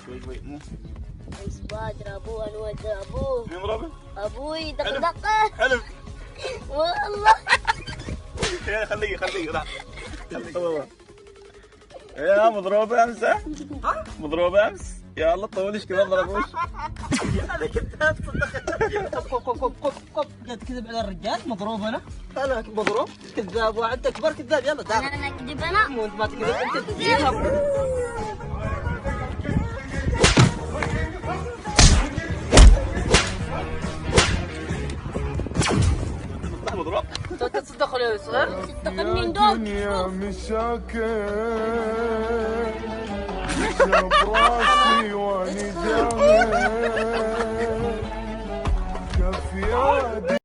شوي شوي مو اصبع اضربوه الواد ابوه. مين ضربه؟ ابوي حلف. دقدقه حلف. والله. يا خليه راح. خليه. يا مضروبة امس ها؟ مضروبة امس؟ يا الله طولش كذا ما ضربوش. انا كذاب صدق. قف قاعد تكذب على الرجال. مضروب انا مضروب كذاب. وانت اكبر كذاب. يلا تعال. انا اكذب انا. مو انت ما تكذب انت تكذب. مضروب. انت تصدق ولا صغير؟ صدقني ندوب. الدنيا مشاكل شاب راسي وانا جاهل كف يدي